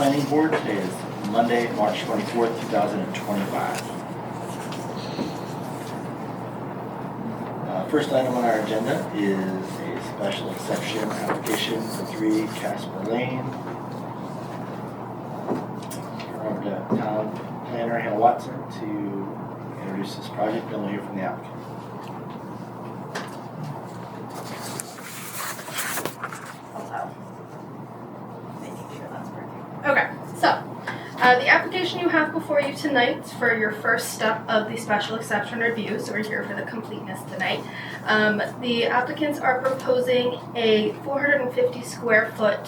Planning Board. Today is Monday, March 24th, 2025. First item on our agenda is a special exception application for 3 Casper Lane. Turn over to Town Planner Hannah Watson to introduce this project, and we'll hear from the applicant. Okay, so the application you have before you tonight for your first step of the special exception review, so we're here for the completeness tonight. The applicants are proposing a 450 square foot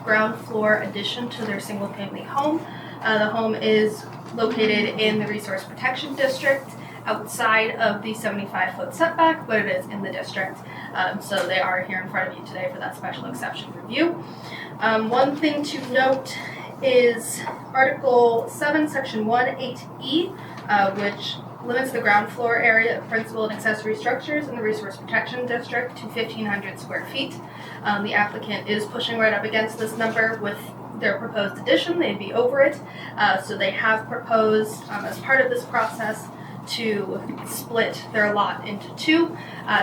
ground floor addition to their single family home. The home is located in the Resource Protection District outside of the 75-foot setback, but it is in the district. So they are here in front of you today for that special exception review. One thing to note is Article 7, Section 1(8)(e), which limits the ground floor area of principal and accessory structures in the Resource Protection District to 1,500 square feet. The applicant is pushing right up against this number with their proposed addition. They'd be over it. So they have proposed, as part of this process, to split their lot into 2,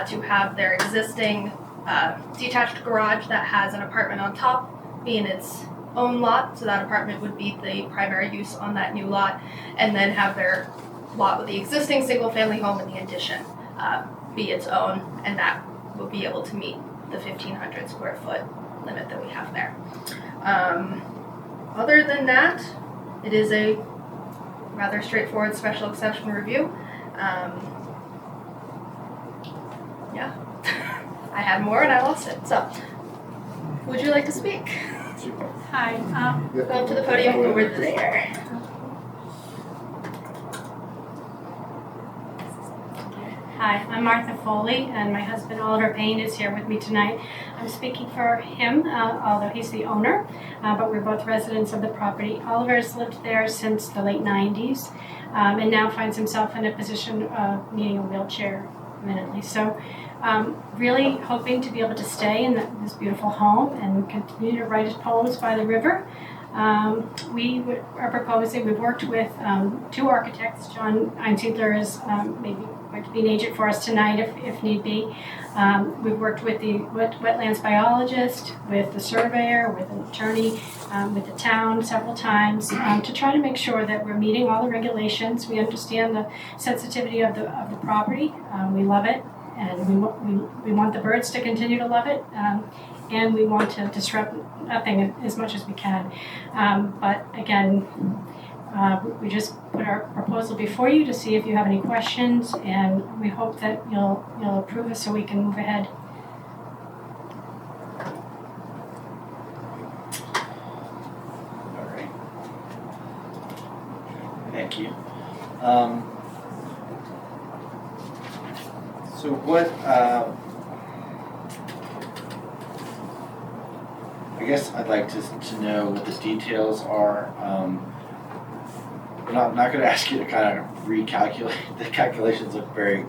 to have their existing detached garage that has an apartment on top be in its own lot, so that apartment would be the primary use on that new lot, and then have their lot with the existing single family home in the addition be its own, and that will be able to meet the 1,500 square foot limit that we have there. Other than that, it is a rather straightforward special exception review. Yeah, I had more and I lost it. So, would you like to speak? Hi. Go up to the podium over there. Hi, I'm Martha Foley, and my husband Oliver Payne is here with me tonight. I'm speaking for him, although he's the owner, but we're both residents of the property. Oliver's lived there since the late 90s, and now finds himself in a position of needing a wheelchair imminently. So really hoping to be able to stay in this beautiful home and continue to write his poems by the river. We are proposing, we've worked with 2 architects. John Einsiedler is maybe going to be an agent for us tonight if need be. We've worked with the wetlands biologist, with the surveyor, with an attorney, with the town several times to try to make sure that we're meeting all the regulations. We understand the sensitivity of the property. We love it, and we want the birds to continue to love it. And we want to disrupt nothing as much as we can. But again, we just put our proposal before you to see if you have any questions, and we hope that you'll approve us so we can move ahead. All right. Thank you. So what, I guess I'd like to know what the details are. I'm not going to ask you to kind of recalculate. The calculations look very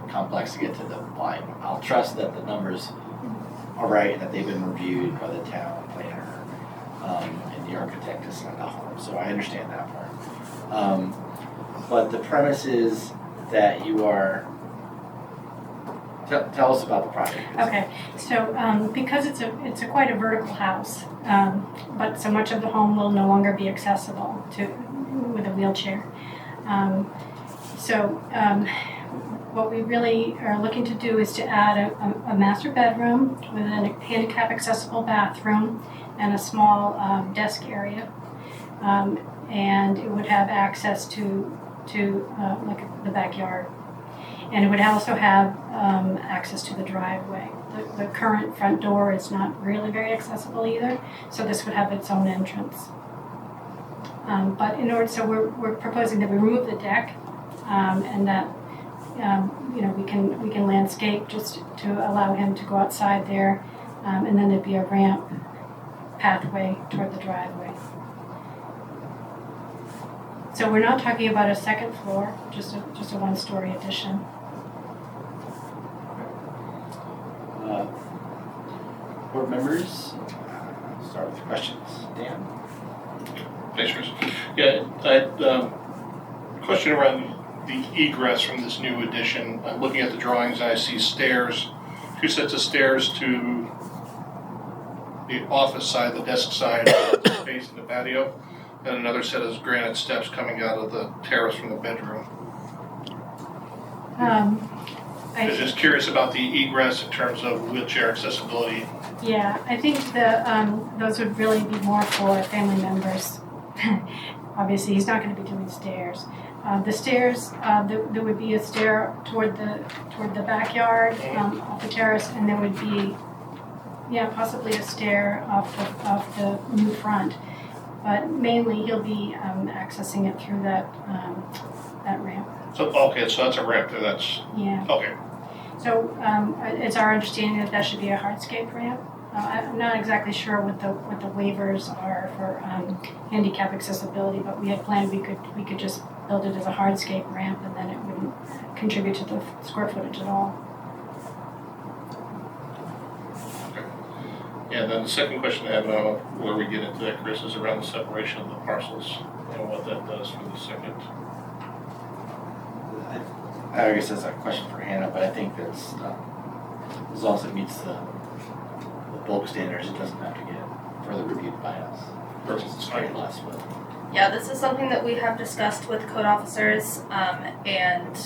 complex to get to the line. I'll trust that the numbers are right and that they've been reviewed by the town planner and the architect to sign the home. So I understand that part. But the premise is that you are. Tell us about the project. Okay, so because it's a quite a vertical house, but so much of the home will no longer be accessible with a wheelchair. What we really are looking to do is to add a master bedroom with a handicap accessible bathroom and a small desk area, and it would have access to like the backyard. And it would also have access to the driveway. The current front door is not really very accessible either, so this would have its own entrance. But in order, so we're proposing that we remove the deck, and that we can landscape just to allow him to go outside there, and then there'd be a ramp pathway toward the driveway. So we're not talking about a second floor, just a one-story addition. Board members, start with questions. Dan? Thanks, Chris. Yeah, I had question around the egress from this new addition. I'm looking at the drawings, I see stairs, 2 sets of stairs to the office side, the desk side, the space in the patio, and another set of granite steps coming out of the terrace from the bedroom. I'm just curious about the egress in terms of wheelchair accessibility. Yeah, I think those would really be more for family members. Obviously, he's not going to be doing stairs. The stairs, there would be a stair toward the backyard, off the terrace, and there would be, possibly a stair off the new front. But mainly, he'll be accessing it through that ramp. So that's a ramp there. That's Yeah. okay. So it's our understanding that should be a hardscape ramp. I'm not exactly sure what the waivers are for handicap accessibility, but we had planned we could just build it as a hardscape ramp, and then it wouldn't contribute to the square footage at all. Okay. Yeah. Then the second question I have, where we get into that, Chris, is around the separation of the parcels and what that does for the second. I guess that's a question for Hannah, but I think that's, as long as it meets the bulk standards, it doesn't have to get further reviewed by us. Versus straight less with. Yeah, this is something that we have discussed with code officers, and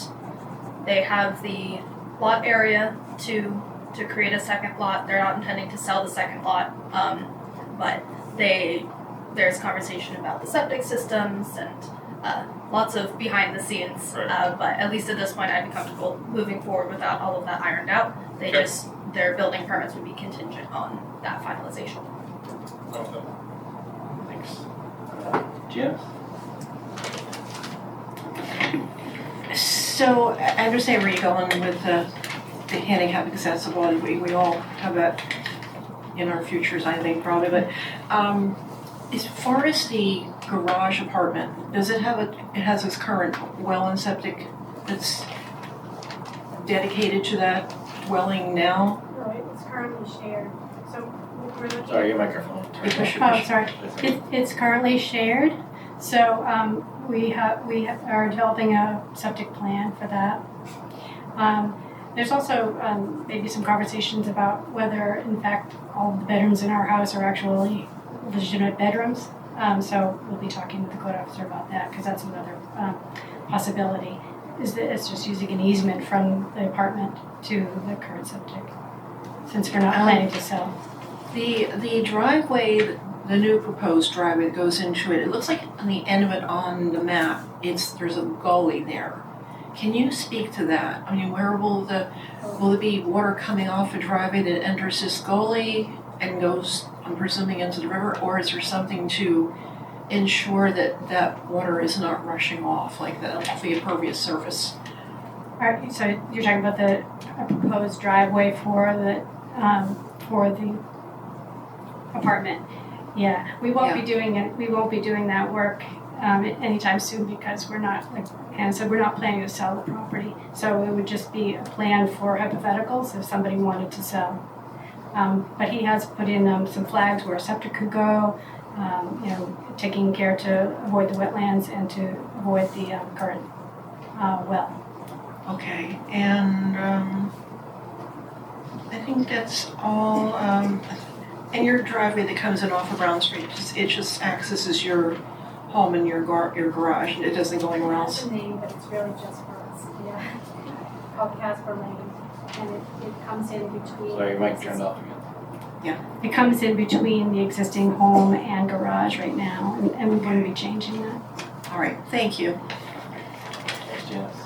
they have the lot area to create a second lot. They're not intending to sell the second lot, but there's conversation about the septic systems and lots of behind the scenes. Right. But at least at this point, I'd be comfortable moving forward without all of that ironed out. Their building permits would be contingent on that finalization. Okay. Thanks. Janice? So I understand where you're going with the handicap accessibility. We all have that in our futures, I think, probably. But as far as the garage apartment, does it have it has its current well and septic that's dedicated to that dwelling now? No, it's currently shared. So we're looking. Sorry, your microphone. Sorry. It's currently shared. So we are developing a septic plan for that. There's also maybe some conversations about whether, in fact, all of the bedrooms in our house are actually legitimate bedrooms. So we'll be talking with the code officer about that, because that's another possibility. Is that it's just using an easement from the apartment to the current septic, since we're not planning to sell. The driveway, the new proposed driveway that goes into it, it looks like on the end of it on the map, there's a gully there. Can you speak to that? I mean, where will there be water coming off a driveway that enters this gully and goes, I'm presuming, into the river, or is there something to ensure that that water is not rushing off, like the impervious surface? All right, so you're talking about a proposed driveway for the apartment. Yeah, we won't be doing it. We won't be doing that work anytime soon, because we're not, like Hannah said, we're not planning to sell the property. So it would just be a plan for hypotheticals if somebody wanted to sell. But he has put in some flags where a septic could go, taking care to avoid the wetlands and to avoid the current well. Okay, and I think that's all. And your driveway that comes in off of Brown Street, it just accesses your home and your garage. It doesn't go anywhere else. It's a name, but it's really just for us. Yeah, called Casper Lane, and it comes in between. Sorry, your mic turned off again. It comes in between the existing home and garage right now, and we're going to be changing that. All right, thank you. Thanks, Janice.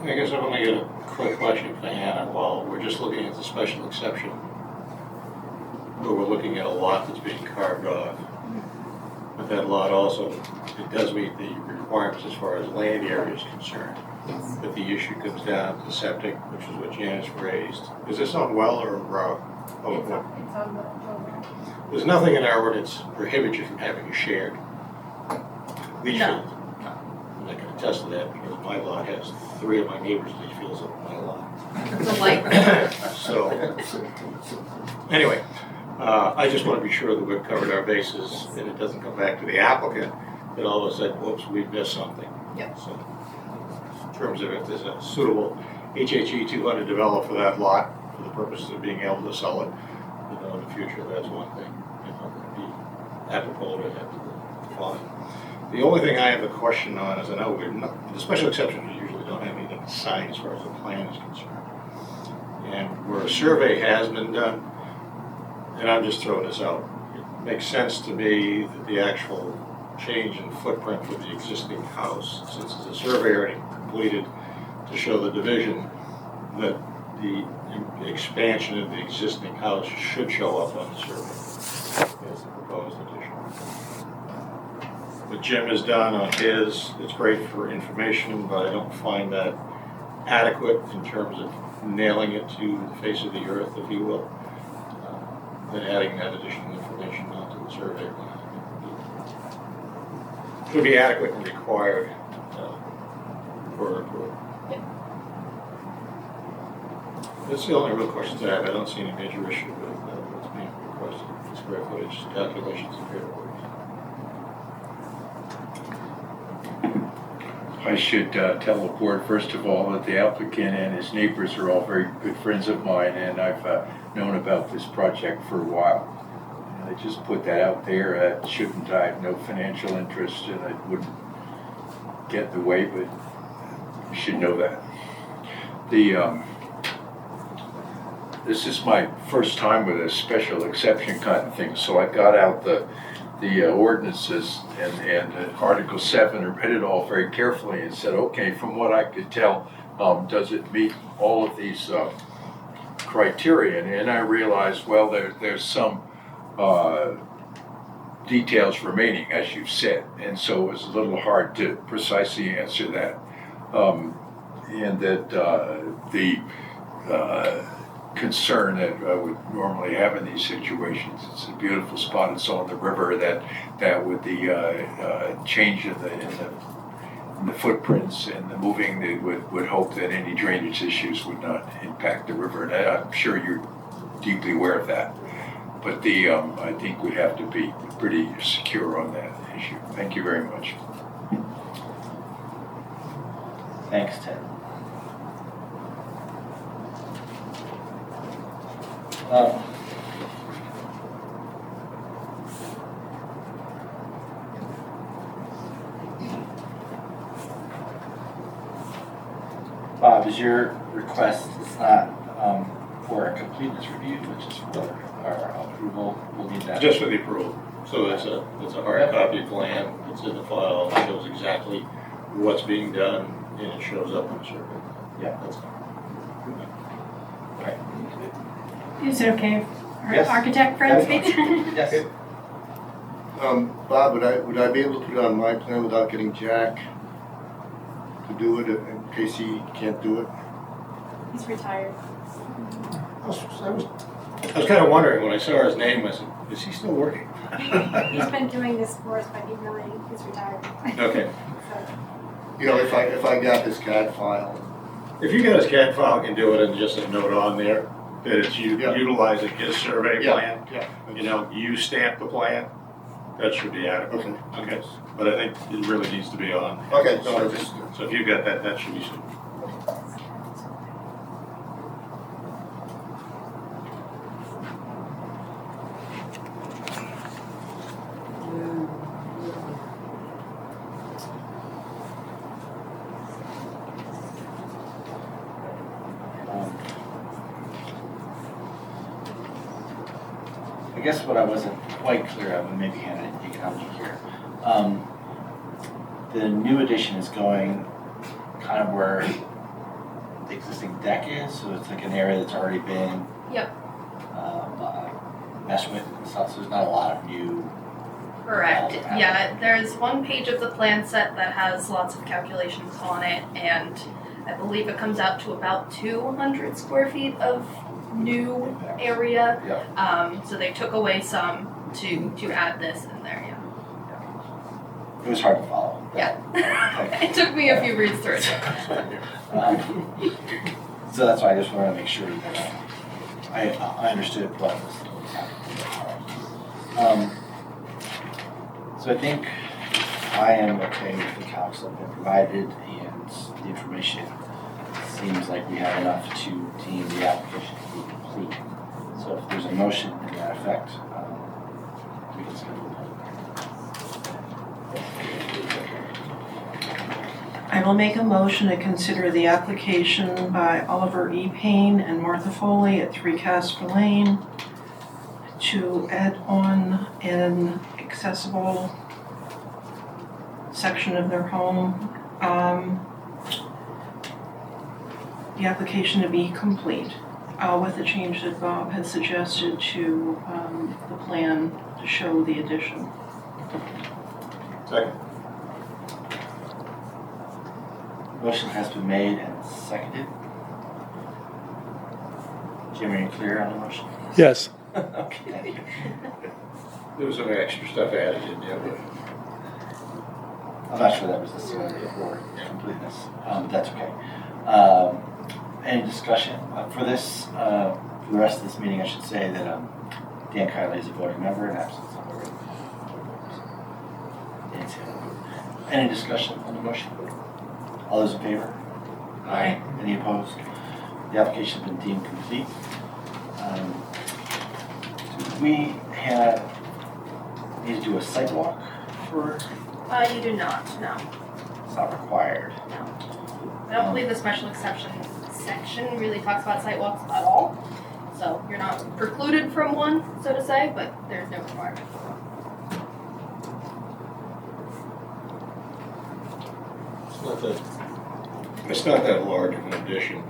I guess I've only got a quick question for Hannah. While we're just looking at the special exception, where we're looking at a lot that's being carved off, but that lot also, it does meet the requirements as far as land area is concerned. Yes. But the issue comes down to septic, which is what Janice raised. Is this on well or It's on the program. There's nothing in our ordinance prohibits you from having a shared leach No. field. I'm not going to attest to that because my lot has 3 of my neighbors' leach fields on my lot. Delightful. So, anyway, I just want to be sure that we've covered our bases and it doesn't come back to the applicant that all of a sudden, whoops, we've missed something. Yep. So, in terms of if there's a suitable HHE 200 developed for that lot for the purposes of being able to sell it, in the future, that's one thing. It'd be apropos to have to fine. The only thing I have a question on is I know the special exceptions we usually don't have anything to sign as far as the plan is concerned. And where a survey has been done, and I'm just throwing this out, it makes sense to me that the actual change in footprint for the existing house, since it's a survey already completed to show the division, that the expansion of the existing house should show up on the survey as the proposed addition. What Jim has done on his, it's great for information, but I don't find that adequate in terms of nailing it to the face of the earth, if you will, than adding that additional information onto the survey plan. It would be adequate and required for approval. That's the only real questions I have. I don't see any major issue with what's being requested, the square footage calculations and paperwork. I should tell the board, first of all, that the applicant and his neighbors are all very good friends of mine, and I've known about this project for a while. And I just put that out there. Shouldn't I have no financial interest, and I wouldn't get in the way, but you should know that. This is my first time with a special exception kind of thing, so I got out the ordinances and Article 7 and read it all very carefully and said, okay, from what I could tell, does it meet all of these criteria? And I realized, well, there's some details remaining, as you've said, and so it was a little hard to precisely answer that. And that the concern that I would normally have in these situations. It's a beautiful spot. It's on the river. That with the change in the footprints and the moving, they would hope that any drainage issues would not impact the river. And I'm sure you're deeply aware of that. But I think we'd have to be pretty secure on that issue. Thank you very much. Thanks, Ted. Bob, is your request, it's not for a completeness review, which is for our approval? We'll need that. Just for the approval. So it's a hard copy plan. It's in the file. It shows exactly what's being done, and it shows up on the survey. Yeah. That's all. Right. Is it okay if our Yes. architect friend That's speaks? Yes. Bob, would I be able to put it on my plan without getting Jack to do it in case he can't do it? He's retired. I was kind of wondering when I saw his name. I said, "Is he still working?" He's been doing this for us, but he's retired. Okay. So, You know, if I got this CAD file, If you get his CAD file, can do it, and just a note on there that it's Yeah. utilizing his survey plan. yeah. You know, you stamp the plan. That should be adequate. Okay. Okay. But I think it really needs to be on. Okay, so I just, So if you got that, that should be. I guess what I wasn't quite clear of, and maybe Hannah, you can help me here. The new addition is going kind of where the existing deck is, so it's like an area that's already been Yep. messed with and stuff, so there's not a lot of new. Correct. Oh, okay. Yeah, there's one page of the plan set that has lots of calculations on it, and I believe it comes out to about 200 square feet of new area. Yeah. So they took away some to add this in there. Yeah. It was hard to follow. Yeah. It took me a few reads through it. So that's why I just wanted to make sure that I understood what was happening. So I think I am okay with the calcs that have been provided, and the information seems like we have enough to deem the application to be complete. So if there's a motion to that effect, we can schedule I will make a motion to consider the application by Oliver E. Payne and Martha Foley at 3 Casper Lane to add on an accessible section of their home. The application to be complete with the change that Bob has suggested to the plan to show the addition. Second. Motion has been made and seconded. Jim, are you clear on the motion? Yes. Okay. There was some extra stuff added in there, but I'm not sure that was necessarily for completeness, but that's okay. Any discussion for this? For the rest of this meeting, I should say that Dan Kiley is a voting member in absence of a Dan's hand. Any discussion on the motion? All those in favor? Aye. Any opposed? The application has been deemed complete. Do we need to do a site walk for? You do not, no. It's not required. I don't believe the special exception section really talks about sidewalks at all. So you're not precluded from one, so to say, but there's no requirement for one. it's not that large of an addition.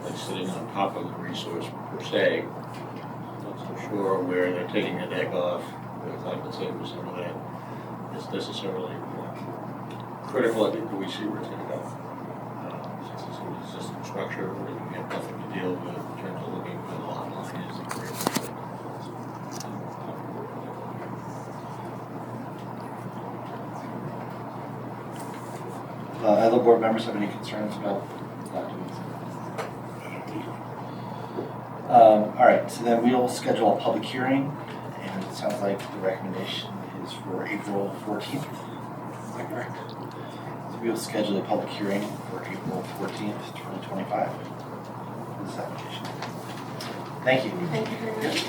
Like sitting on top of the resource per se. Not so sure where they're taking the deck off, they're compensating for some of that. It's necessarily critical, I think, that we see where it's gonna go. Since it's an existing structure, where you have nothing to deal with in terms of looking where the lot line is. Other board members have any concerns about not doing so? All right, so then we'll schedule a public hearing, and it sounds like the recommendation is for April 14th. Is that correct? So we'll schedule a public hearing for April 14th, 2025 for this application. Thank you. Thank you very much.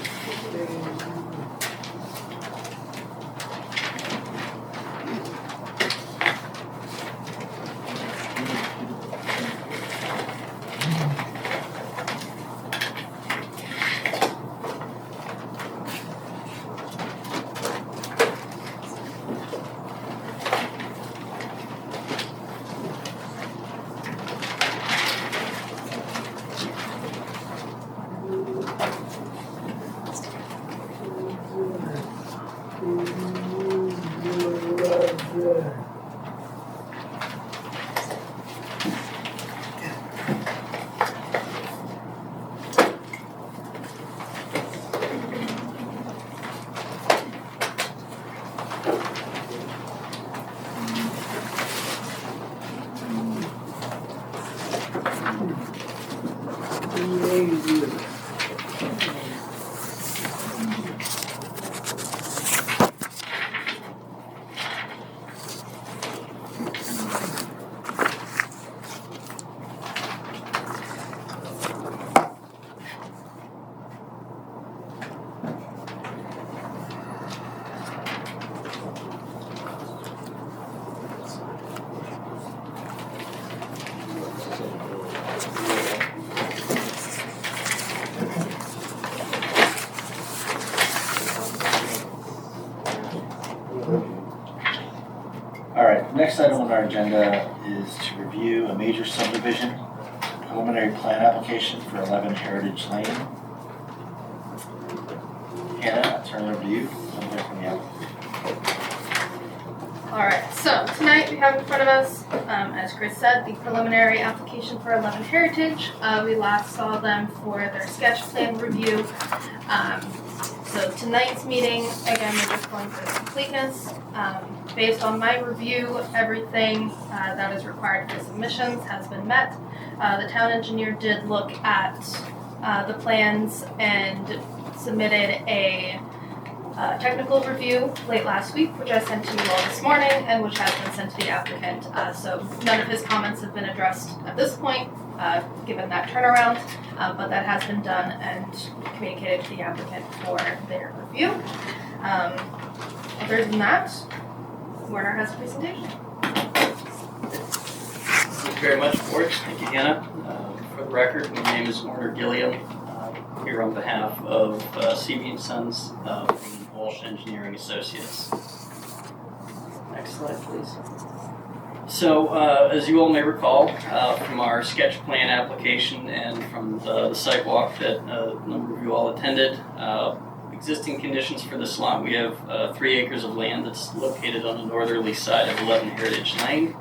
All right, next item on our agenda is to review a major subdivision preliminary plan application for 11 Heritage Lane. Hannah, I'll turn it over to you. All right, so tonight we have in front of us, as Chris said, the preliminary application for 11 Heritage. We last saw them for their sketch plan review. So tonight's meeting, again, we're just going for completeness. Based on my review, everything that is required for submissions has been met. The town engineer did look at the plans and submitted a technical review late last week, which I sent to you all this morning, and which has been sent to the applicant. So none of his comments have been addressed at this point, given that turnaround, but that has been done and communicated to the applicant for their review. Other than that, Werner has a presentation. Thank you very much, Board. Thank you, Hannah. For the record, my name is Werner Gilliam, here on behalf of CV & Sons from Walsh Engineering Associates. Next slide, please. So, as you all may recall from our sketch plan application and from the site walk that a number of you all attended, existing conditions for this lot, we have 3 acres of land that's located on the northerly side of 11 Heritage Lane.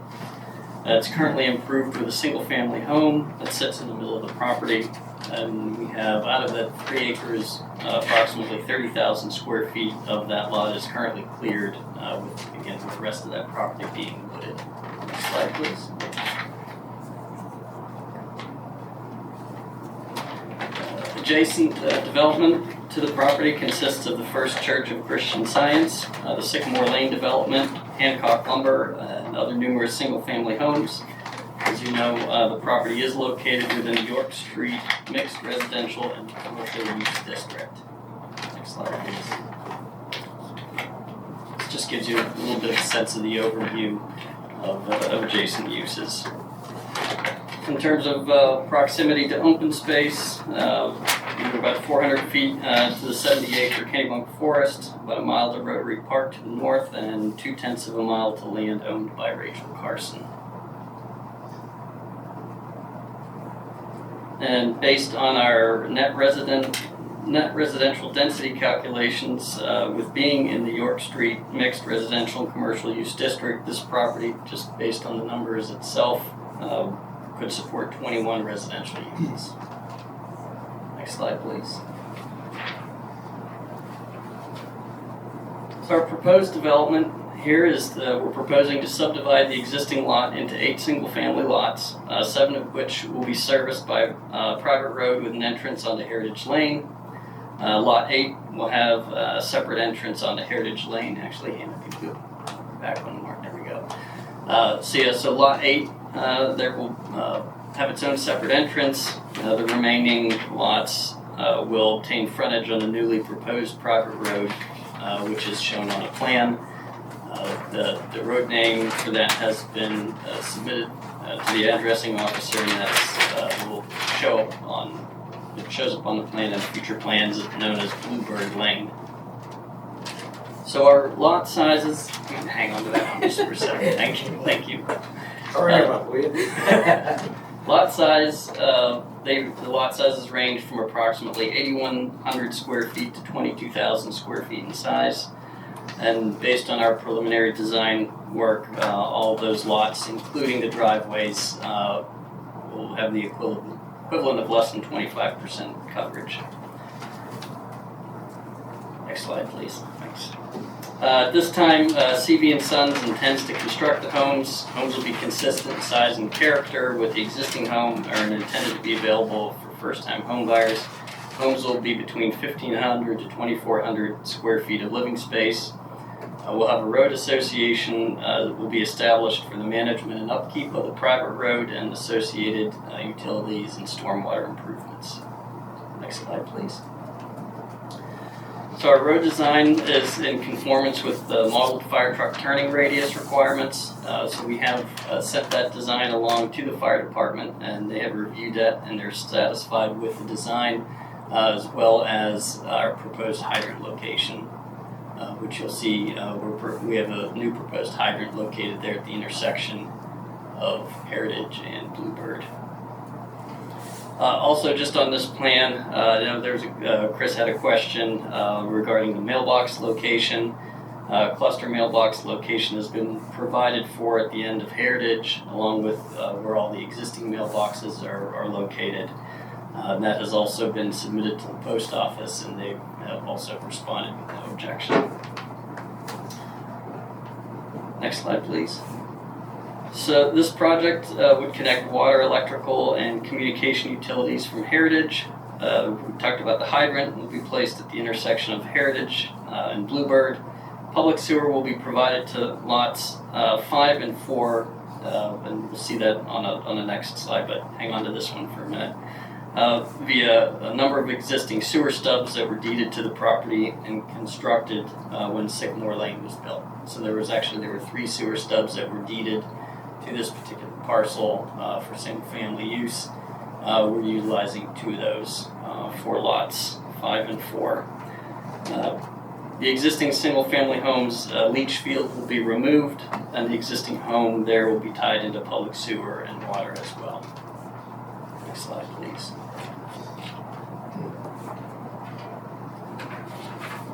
It's currently improved with a single-family home that sits in the middle of the property, and we have, out of that 3 acres, approximately 30,000 square feet of that lot is currently cleared, with the rest of that property being wooded. Next slide, please. Adjacent development to the property consists of the First Church of Christian Science, the Sycamore Lane development, Hancock Lumber, and other numerous single-family homes. As you know, the property is located within the York Street Mixed Residential and Commercial Use District. Next slide, please. This just gives you a little bit of a sense of the overview of adjacent uses. In terms of proximity to open space, we're about 400 feet to the 70-acre Kennebunk Forest, about a mile to Rotary Park to the north, and 0.2 of a mile to land owned by Rachel Carson. And based on our net residential density calculations, with being in the York Street Mixed Residential and Commercial Use District, this property, just based on the numbers itself, could support 21 residential units. Next slide, please. So our proposed development here is we're proposing to subdivide the existing lot into 8 single-family lots, 7 of which will be serviced by a private road with an entrance onto Heritage Lane. Lot 8 will have a separate entrance onto Heritage Lane. Actually, Hannah, if you go back one more, there we go. So lot 8, there will have its own separate entrance. The remaining lots will obtain frontage on the newly proposed private road, which is shown on a plan. The road name for that has been submitted to the addressing officer, and that will show up shows up on the plan and future plans known as Bluebird Lane. So our lot sizes, hang on to that one just for a second. Thank you. Lot size, the lot sizes range from approximately 8,100 square feet to 22,000 square feet in size. And based on our preliminary design work, all of those lots, including the driveways, will have the equivalent of less than 25% coverage. Next slide, please. Thanks. At this time, CV & Sons intends to construct the homes. Homes will be consistent in size and character with the existing home and intended to be available for first-time home buyers. Homes will be between 1,500 to 2,400 square feet of living space. We'll have a road association that will be established for the management and upkeep of the private road and associated utilities and stormwater improvements. Next slide, please. So our road design is in conformance with the modeled fire truck turning radius requirements. So we have sent that design along to the fire department, and they have reviewed that, and they're satisfied with the design, as well as our proposed hydrant location, which you'll see we have a new proposed hydrant located there at the intersection of Heritage and Bluebird. Also, just on this plan, Chris had a question regarding the mailbox location. Cluster mailbox location has been provided for at the end of Heritage, along with where all the existing mailboxes are located. That has also been submitted to the post office, and they have also responded with no objection. Next slide, please. So this project would connect water, electrical, and communication utilities from Heritage. We talked about the hydrant will be placed at the intersection of Heritage and Bluebird. Public sewer will be provided to lots 5 and 4, and we'll see that on the next slide, but hang on to this one for a minute. Via a number of existing sewer stubs that were deeded to the property and constructed when Sycamore Lane was built. So there were 3 sewer stubs that were deeded to this particular parcel for single-family use. We're utilizing 2 of those for lots 5 and 4. The existing single-family homes leach field will be removed, and the existing home there will be tied into public sewer and water as well. Next slide, please.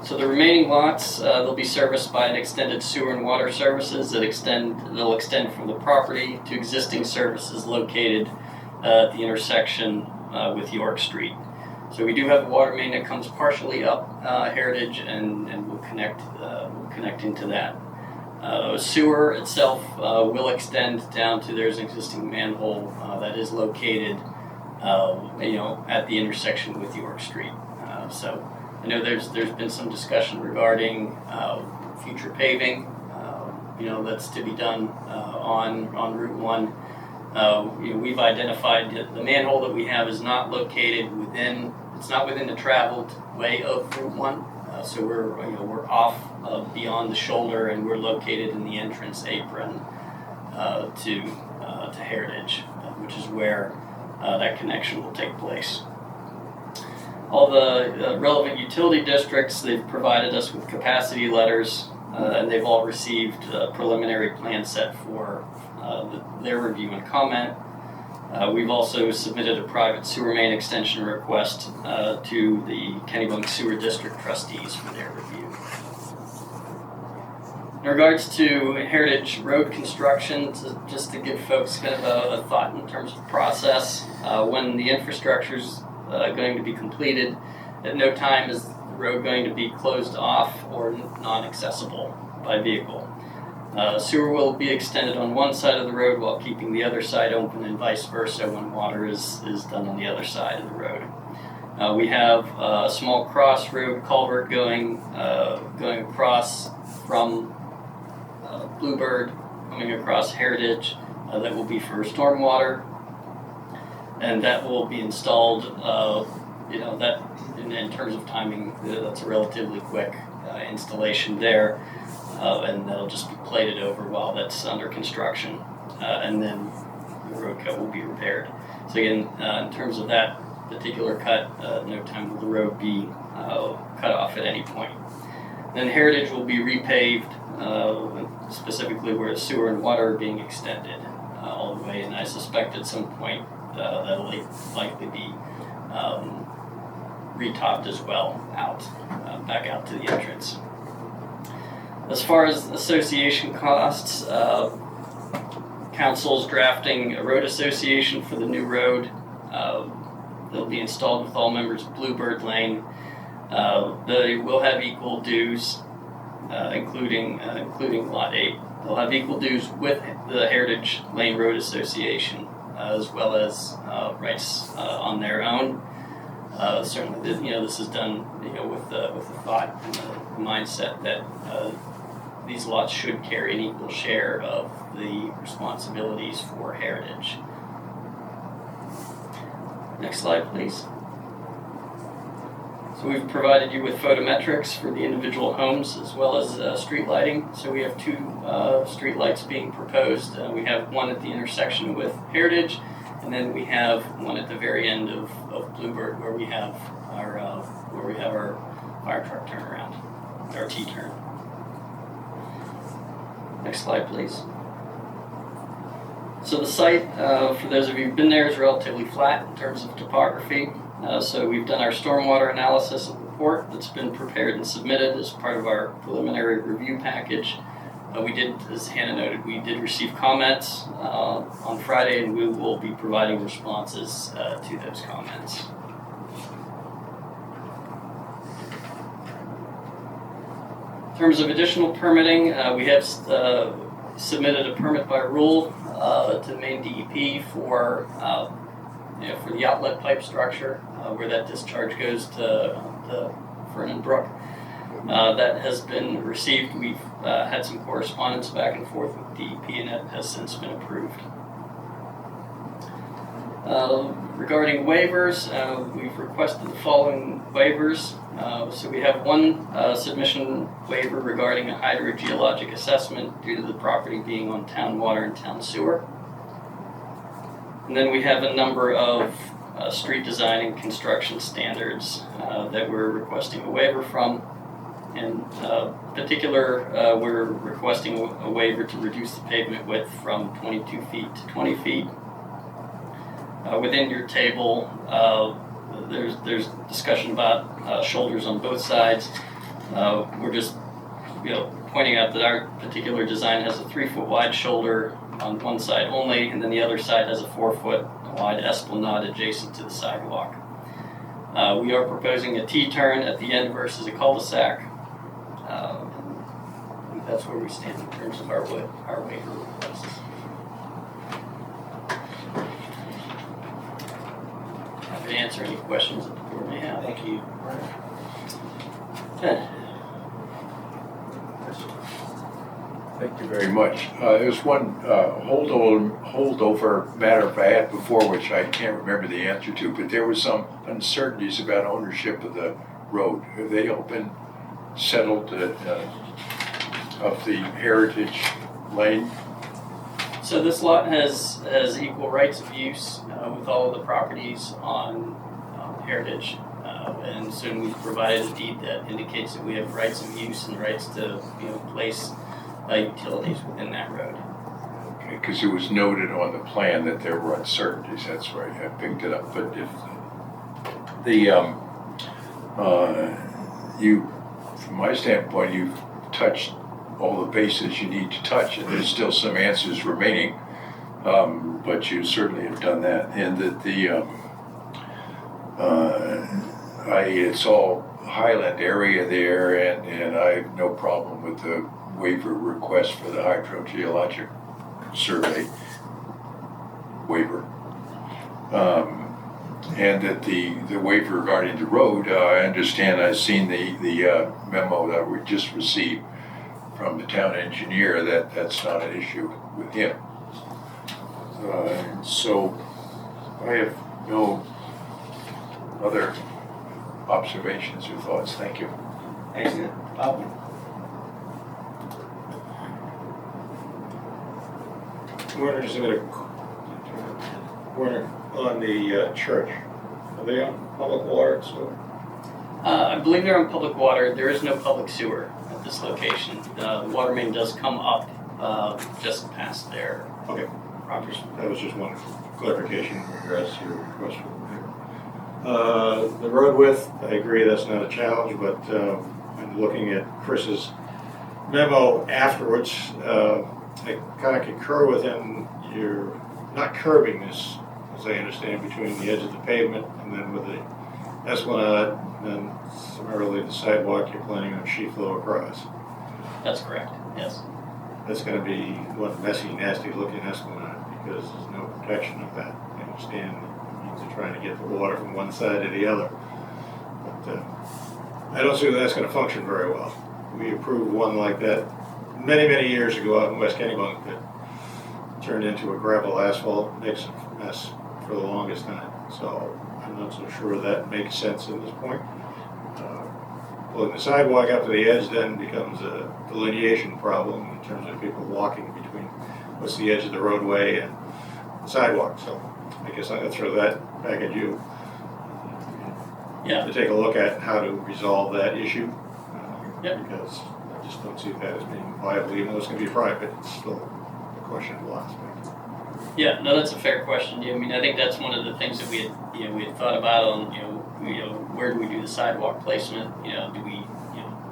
So the remaining lots, they'll be serviced by an extended sewer and water services they'll extend from the property to existing services located at the intersection with York Street. So we do have a water main that comes partially up Heritage and will connect into that. Sewer itself will extend down to there's an existing manhole that is located at the intersection with York Street. So I know there's been some discussion regarding future paving, that's to be done on Route 1. We've identified that the manhole that we have is not located within the traveled way of Route 1. So we're off beyond the shoulder, and we're located in the entrance apron to Heritage, which is where that connection will take place. All the relevant utility districts, they've provided us with capacity letters, and they've all received a preliminary plan set for their review and comment. We've also submitted a private sewer main extension request to the Kennebunk Sewer District trustees for their review. In regards to Heritage Road construction, just to give folks kind of a thought in terms of process, when the infrastructure is going to be completed, at no time is the road going to be closed off or non-accessible by vehicle. Sewer will be extended on one side of the road while keeping the other side open, and vice versa when water is done on the other side of the road. We have a small crossroad culvert going across from Bluebird, coming across Heritage, that will be for stormwater, and that will be installed. That in terms of timing, that's a relatively quick installation there. And that'll just be plated over while that's under construction, and then the road cut will be repaired. So again, in terms of that particular cut, no time will the road be cut off at any point. Then Heritage will be repaved, specifically where the sewer and water are being extended all the way, and I suspect at some point that'll likely be retopped as well back out to the entrance. As far as association costs, council's drafting a road association for the new road. They'll be installed with all members of Bluebird Lane. They will have equal dues, including Lot 8. They'll have equal dues with the Heritage Lane Road Association, as well as rights on their own. Certainly, this is done, with the thought and the mindset that these lots should carry an equal share of the responsibilities for Heritage. Next slide, please. So we've provided you with photometrics for the individual homes as well as street lighting. So we have 2 street lights being proposed. We have one at the intersection with Heritage, and then we have one at the very end of Bluebird where we have our fire truck turnaround, our T-turn. Next slide, please. So the site, for those of you who've been there, is relatively flat in terms of topography. So we've done our stormwater analysis report that's been prepared and submitted as part of our preliminary review package. We did, as Hannah noted, we did receive comments on Friday, and we will be providing responses to those comments. In terms of additional permitting, we have submitted a permit by rule to the Maine DEP for the outlet pipe structure where that discharge goes to Vernon Brook. That has been received. We've had some correspondence back and forth with DEP, and that has since been approved. Regarding waivers, we've requested the following waivers. So we have one submission waiver regarding a hydrogeologic assessment due to the property being on town water and town sewer. And then we have a number of street design and construction standards that we're requesting a waiver from. In particular, we're requesting a waiver to reduce the pavement width from 22 feet to 20 feet. Within your table, there's discussion about shoulders on both sides. We're just pointing out that our particular design has a 3-foot wide shoulder on one side only, and then the other side has a 4-foot wide esplanade adjacent to the sidewalk. We are proposing a T-turn at the end versus a cul-de-sac. That's where we stand in terms of our waiver requests. Happy to answer any questions that the board may have. Thank you. Okay. Thank you very much. There's one holdover matter I had before, which I can't remember the answer to, but there was some uncertainties about ownership of the road. Have they all been settled of the Heritage Lane? So this lot has equal rights of use with all of the properties on Heritage, and soon we've provided a deed that indicates that we have rights of use and rights to place utilities within that road. Okay, because it was noted on the plan that there were uncertainties. That's why I picked it up. But if from my standpoint, you've touched all the bases you need to touch, and there's still some answers remaining, but you certainly have done that. And that it's all highland area there, and I have no problem with the waiver request for the hydrogeologic survey waiver. And that the waiver regarding the road, I understand, I've seen the memo that we just received from the town engineer that's not an issue with him. So I have no other observations or thoughts. Thank you. Excellent. Werner, just a minute. Werner, on the church, are they on public water? So I believe they're on public water. There is no public sewer at this location. The water main does come up just past there. okay, that was just one clarification in regards to your request for the waiver. The road width, I agree that's not a challenge, but I'm looking at Chris's memo afterwards. I kind of concur with him. You're not curbing this, as I understand, between the edge of the pavement and then with the esplanade, and then summarily the sidewalk, you're planning on sheet flow across. That's correct, yes. That's going to be one messy, nasty looking esplanade because there's no protection of that. I understand the means of trying to get the water from one side to the other. But I don't see that that's going to function very well. We approved one like that many, many years ago out in West Kennebunk that turned into a gravel asphalt mess for the longest time. So I'm not so sure that makes sense at this point. Pulling the sidewalk up to the edge then becomes a delineation problem in terms of people walking between what's the edge of the roadway and the sidewalk. So I guess I'm going to throw that back at you. Yeah. To take a look at how to resolve that issue. Yep. Because I just don't see that as being viable, even though it's going to be private. It's still a questionable aspect. Yeah, no, that's a fair question. I mean, I think that's one of the things that we had thought about on, where do we do the sidewalk placement? Do we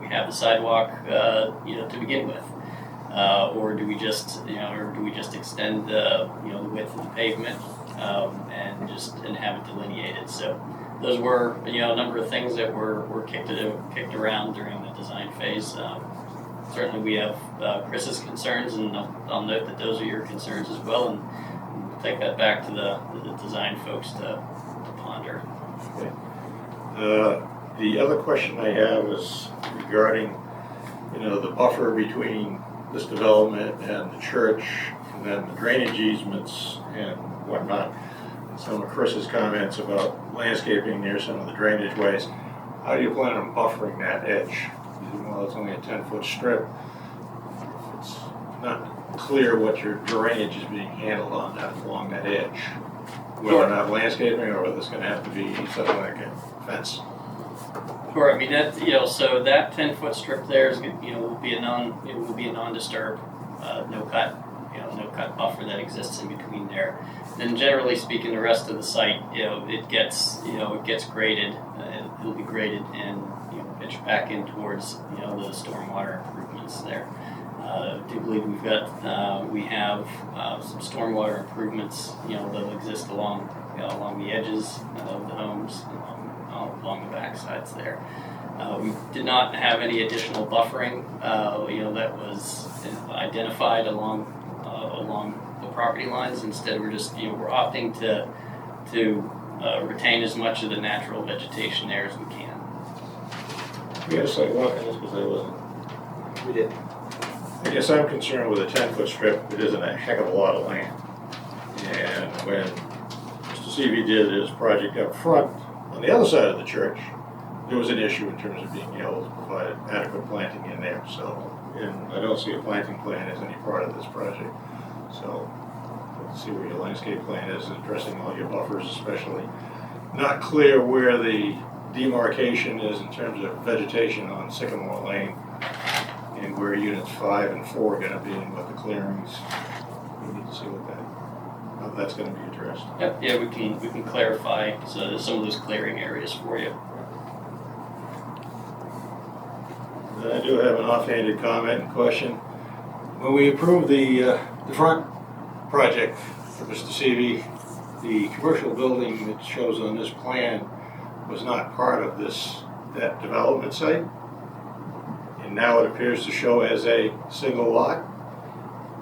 have the sidewalk, to begin with? or do we just extend the width of the pavement and have it delineated? So those were a number of things that were kicked around during the design phase. Certainly, we have Chris's concerns, and I'll note that those are your concerns as well, and we'll take that back to the design folks to ponder. The other question I have is regarding, the buffer between this development and the church, and then the drainage easements and whatnot. Some of Chris's comments about landscaping near some of the drainage ways. How do you plan on buffering that edge? Well, it's only a 10-foot strip. It's not clear what your drainage is being handled on that along that edge. Whether or not landscaping, or whether it's going to have to be something like a fence. Sure. I mean that so that 10-foot strip there is will be a non-disturb, no cut buffer that exists in between there. Then generally speaking, the rest of the site it gets graded. It'll be graded and pitched back in towards the stormwater improvements there. I do believe we have some stormwater improvements that'll exist along the edges of the homes, along the back sides there. We did not have any additional buffering that was identified along the property lines. Instead, we're just we're opting to retain as much of the natural vegetation there as we can. We had a site walk on this because I wasn't. We did. I guess I'm concerned with a 10-foot strip. It isn't a heck of a lot of land. And when Mr. Seavey did his project up front, on the other side of the church, there was an issue in terms of being able to provide adequate planting in there. So, and I don't see a planting plan as any part of this project. So, let's see where your landscape plan is, addressing all your buffers especially. Not clear where the demarcation is in terms of vegetation on Sycamore Lane, and where units 5 and 4 are going to be, and what the clearings. We need to see how that's going to be addressed. Yep. Yeah, we can clarify some of those clearing areas for you. Then I do have an offhanded comment and question. When we approved the front project for Mr. Seavey, the commercial building that shows on this plan was not part of that development site. And now it appears to show as a single lot,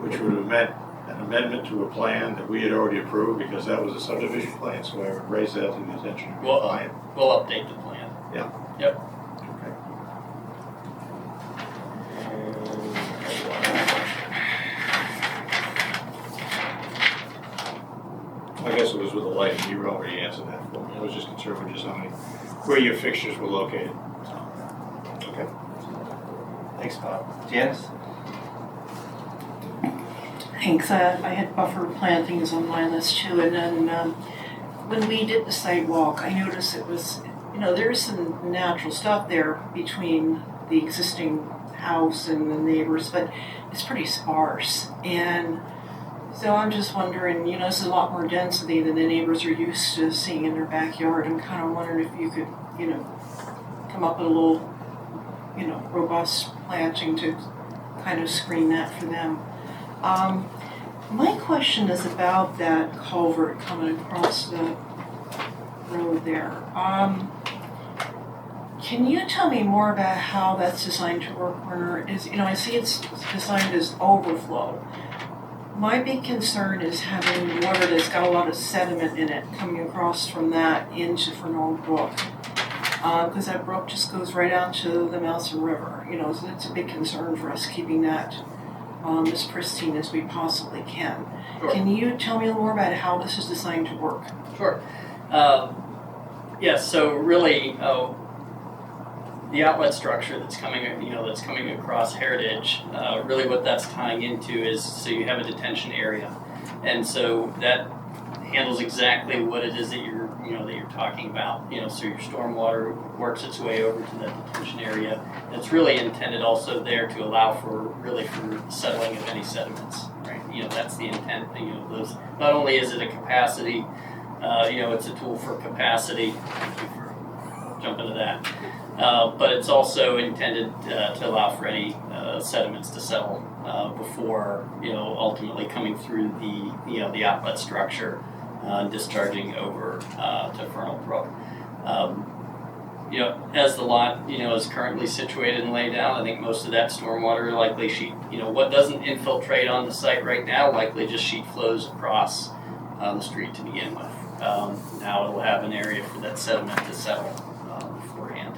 which would have meant an amendment to a plan that we had already approved, because that was a subdivision plan, so I would raise that to the attention of the client. We'll update the plan. Yeah. Yep. Okay. I guess it was with the lighting. You already answered that for me. I was just concerned with just where your fixtures were located. So, okay. Thanks, Bob. Janice? Thanks. I had buffer plantings on my list too, and then when we did the sidewalk, I noticed it was, there's some natural stuff there between the existing house and the neighbors, but it's pretty sparse. And so I'm just wondering, this is a lot more density than the neighbors are used to seeing in their backyard. I'm kind of wondering if you could, come up with a little, robust planting to kind of screen that for them. My question is about that culvert coming across the road there. Can you tell me more about how that's designed to work, Werner? I see it's designed as overflow. My big concern is having water that's got a lot of sediment in it coming across from that into Fernald Brook. Because that brook just goes right out to the Melson River. So it's a big concern for us, keeping that as pristine as we possibly can. Sure. Can you tell me a little more about how this is designed to work? Sure. Yes. So really, the outlet structure that's coming across Heritage, really what that's tying into is, so you have a detention area, and so that handles exactly what it is that you're talking about. So your stormwater works its way over to that detention area. And it's really intended also there to allow for settling of any sediments, right? That's the intent. Those, not only is it a capacity, it's a tool for capacity. Thank you for jumping to that. But it's also intended to allow for any sediments to settle before, ultimately coming through the outlet structure, discharging over to Fernal Brook. As the lot, is currently situated and laid out, I think most of that stormwater likely sheet, what doesn't infiltrate on the site right now, likely just sheet flows across the street to begin with. Now it'll have an area for that sediment to settle beforehand.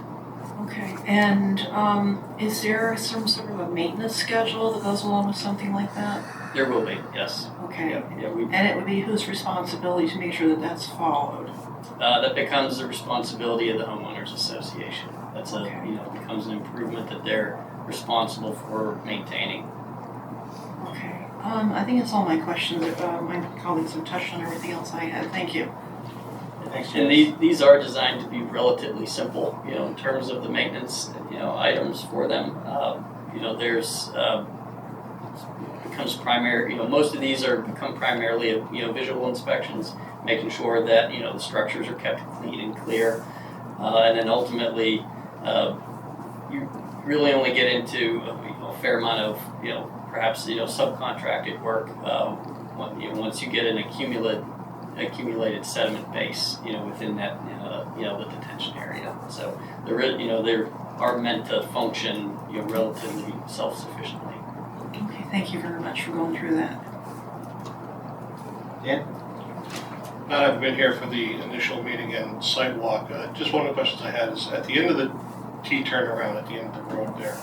Okay, and is there some sort of a maintenance schedule that goes along with something like that? There will be, yes. Okay, Yeah, and it would be whose responsibility to make sure that that's followed? That becomes the responsibility of the homeowners association. That's Okay. Becomes an improvement that they're responsible for maintaining. Okay, I think that's all my questions. My colleagues have touched on everything else I had. Thank you. Thanks, And James. these are designed to be relatively simple, in terms of the maintenance, items for them. There's becomes primary. Most of these become primarily, visual inspections, making sure that the structures are kept clean and clear, and then ultimately, you really only get into a fair amount of perhaps subcontracted work once you get an accumulated sediment base within that the detention area. So they are meant to function relatively self-sufficiently. Okay, thank you very much for going through that. Dan? Not having been here for the initial meeting and site walk, just one of the questions I had is at the end of the T turnaround at the end of the road there,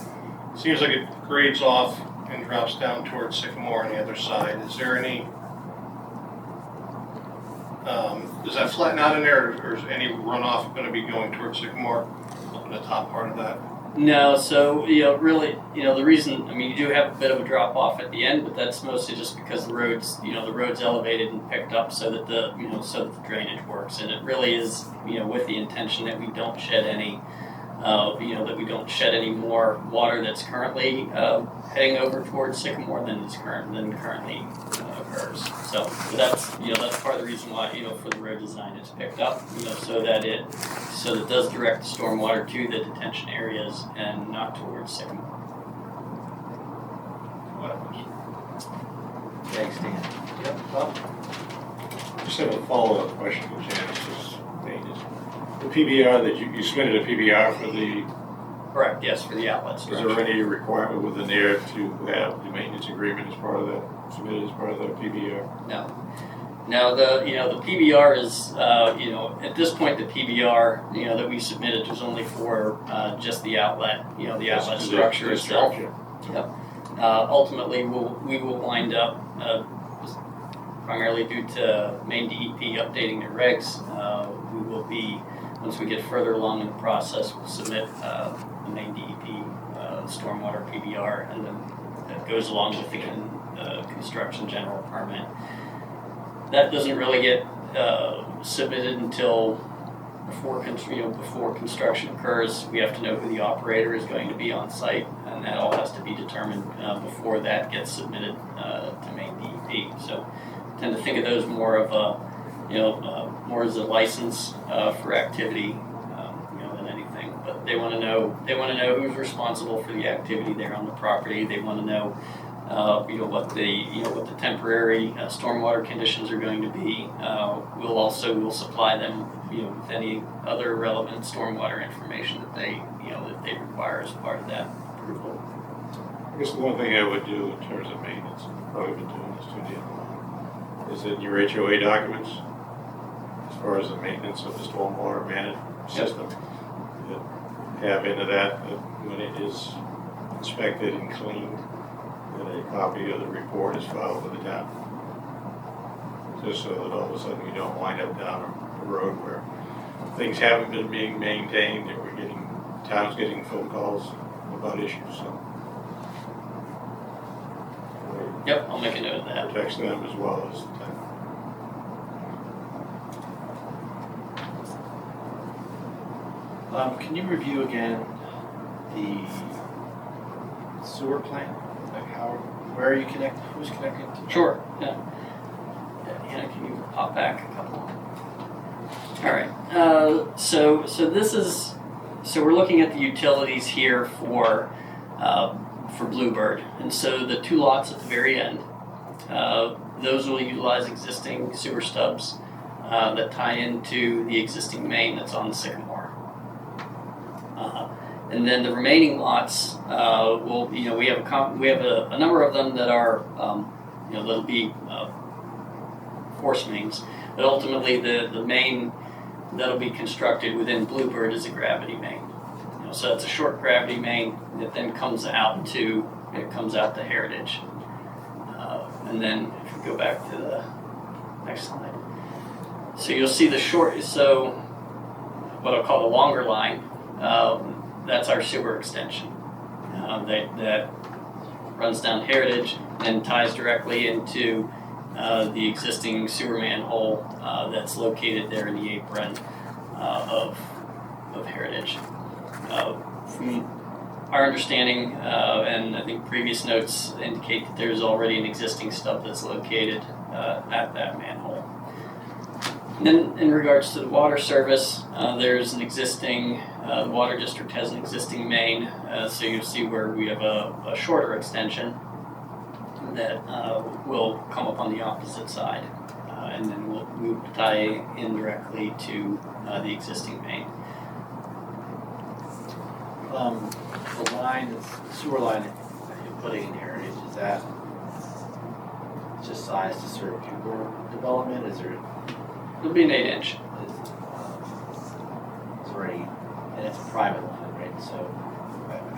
it seems like it grades off and drops down towards Sycamore on the other side. Is there any, does that flatten out in there, or is any runoff going to be going towards Sycamore up in the top part of that? No, so really, the reason, you do have a bit of a drop off at the end, but that's mostly just because the road's elevated and picked up so that the drainage works, and it really is, with the intention that we don't shed any, more water that's currently heading over towards Sycamore than currently occurs. So that's part of the reason why for the road design it's picked up, so that it does direct the stormwater to the detention areas and not towards Sycamore. Thanks, Dan. Yep, Bob? Just have a follow-up question for Janice's maintenance. The PBR that you submitted a PBR for the, Correct, yes, for the outlet is structure. there any requirement within there to have the maintenance agreement as part of that, submitted as part of the PBR? No. Now the PBR is at this point the PBR that we submitted was only for just the outlet outlet structure The itself. structure. Yep. Ultimately, we will wind up primarily due to Maine DEP updating their regs. We will be, once we get further along in the process, we'll submit the Maine DEP stormwater PBR, and then that goes along with the construction general permit. That doesn't really get submitted until before construction occurs. We have to know who the operator is going to be on site, and that all has to be determined before that gets submitted to Maine DEP. So I tend to think of those more of more as a license for activity, than anything. But they want to know who's responsible for the activity there on the property. They want to know what the temporary stormwater conditions are going to be. We'll supply them with any other relevant stormwater information that they require as part of that approval. I guess the one thing I would do in terms of maintenance, I've probably been doing this too damn long, is in your HOA documents, as far as the maintenance of the stormwater management system, have into that when it is inspected and cleaned, that a copy of the report is filed with the town. Just so that all of a sudden we don't wind up down a road where things haven't been being maintained and town's getting phone calls about issues, so. Yep, I'll make a note of that. Protects them as well as the town. Can you review again the sewer plant? Like where are you connected? Who's connected to? Sure. Yeah. Hannah, can you pop back a couple? All right. So this is So we're looking at the utilities here for Bluebird, and so the 2 lots at the very end, those will utilize existing sewer stubs that tie into the existing main that's on the Sycamore. And then the remaining lots will, we have a number of them that are, that'll be force mains, but ultimately the main that'll be constructed within Bluebird is a gravity main. So it's a short gravity main that then comes out to Heritage. And then if we go back to the next slide. So you'll see so what I'll call the longer line, that's our sewer extension that runs down Heritage and ties directly into the existing sewer manhole that's located there in the apron of Heritage. From our understanding, and I think previous notes indicate that there's already an existing stub that's located at that manhole. And then in regards to the water service, there's an existing, the water district has an existing main, so you'll see where we have a shorter extension that will come up on the opposite side, and then we'll tie in directly to the existing main. The sewer line that you're putting in Heritage, is that just sized to serve pure development? It'll be an 8-inch. And it's a private line, right? So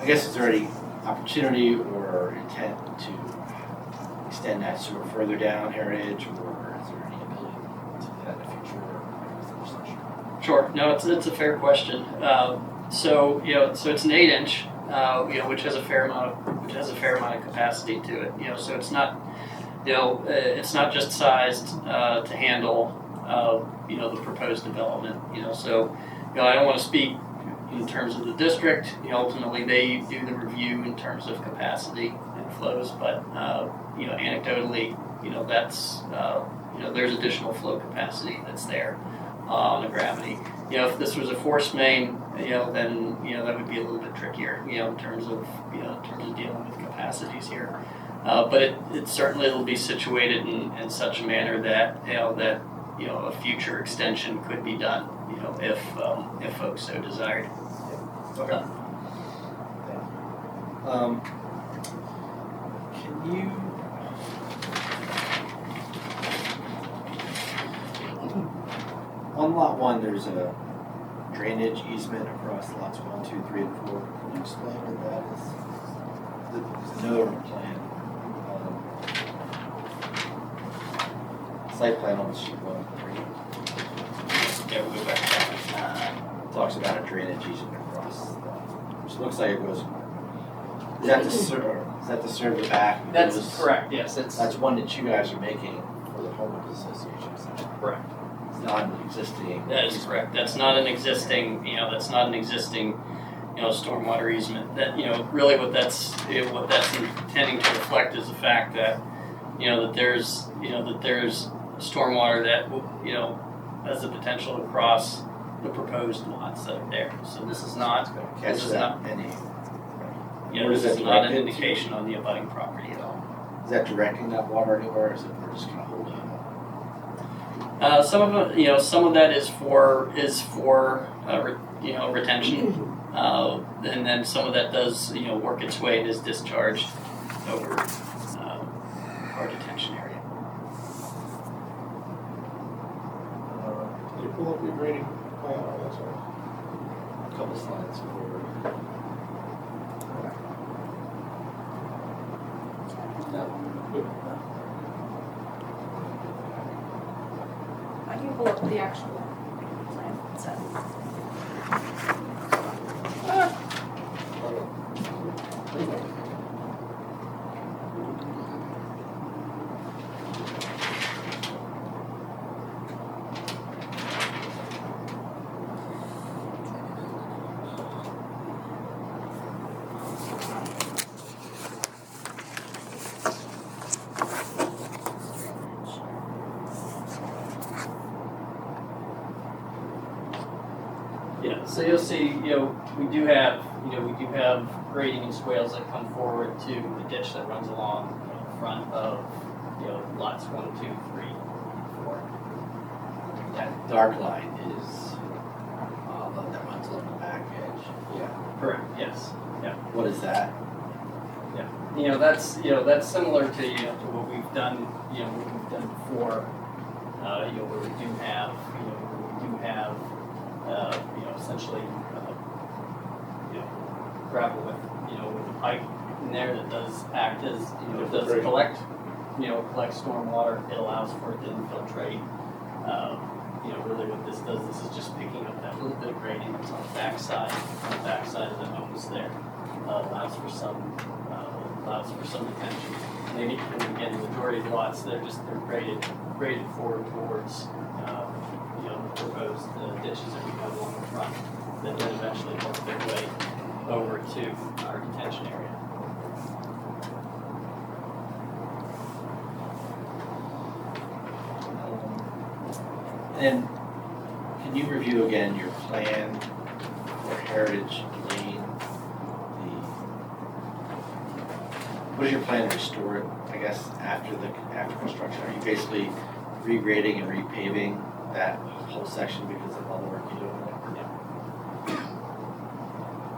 I guess is there any opportunity or intent to extend that sewer further down Heritage, or is there any ability to do that in the future? Sure. No, it's a fair question. So it's an 8-inch, which has a fair amount of capacity to it. So it's not, it's not just sized to handle, the proposed development. So, I don't want to speak in terms of the district. Ultimately they do the review in terms of capacity and flows, but anecdotally, that's there's additional flow capacity that's there on the gravity. If this was a force main, then that would be a little bit trickier, in terms of dealing with capacities here. But it certainly will be situated in such a manner that a future extension could be done, if folks so desired. Okay. Can you on lot 1 there's a drainage easement across lots 1, 2, 3, and 4. Can you explain what that is? There's another plan. Site plan on sheet 1, 3. Yeah, we'll go back to that. Talks about a drainage easement across, which looks like it goes. Is that to serve the back? That's correct. Yes, That's one that you guys are making for the homeowners association. Is that correct. It's not an existing. That is correct. That's not an existing, stormwater easement. That, really what that's intending to reflect is the fact that, that there's stormwater that, has the potential to cross the proposed lots that are there. So this is not, Catch this is that not, any. this is not an indication on the abutting property at all. Is that directing that water anywhere, or is it we're just kind of holding it? Some of it, some of that is for retention, and then some of that does work its way and is discharged over our detention area. Can you pull up your grading plan on that side? A couple slides forward. I can pull up the actual plan set. Yeah, so you'll see, we do have grading and swales that come forward to the ditch that runs along the front of, lots 1, 2, 3, 4. That dark line is, that runs along the back edge. Yeah. Correct, yes. What is that? That's similar to, to what we've done, before, where we do have, essentially, gravel with, with a pipe in there that does act as, it does collect stormwater. It allows for it to infiltrate. Really what this does, this is just picking up that little bit of grading that's on the backside of the homes there. Allows for some retention. And again, the majority of lots, they're graded forward towards, the proposed ditches that we have along the front that then eventually work their way over to our detention area. And can you review again your plan for Heritage Lane? What is your plan to restore it, I guess, after construction? Are you basically regrading and repaving that whole section because of all the work you're doing there?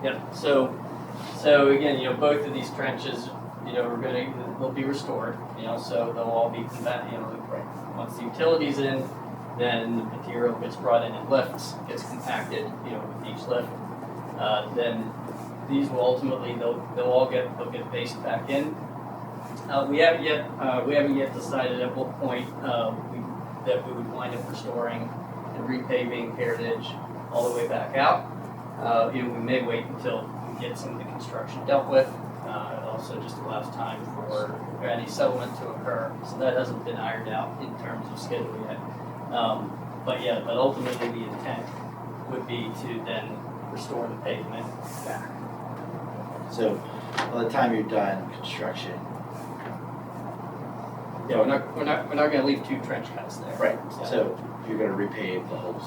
Yeah. So again, both of these trenches, they'll be restored. So they'll all be once the utility's in, then the material gets brought in lifts, gets compacted, with each lift. Then these will ultimately they'll get based back in. We haven't yet decided at what point that we would wind up restoring and repaving Heritage all the way back out. We may wait until we get some of the construction dealt with. It also just allows time for any settlement to occur. So that hasn't been ironed out in terms of schedule yet. But ultimately the intent would be to then restore the pavement back. So by the time you're done construction, we're not going to leave 2 trench cuts there. right? Yeah. So you're going to repave the whole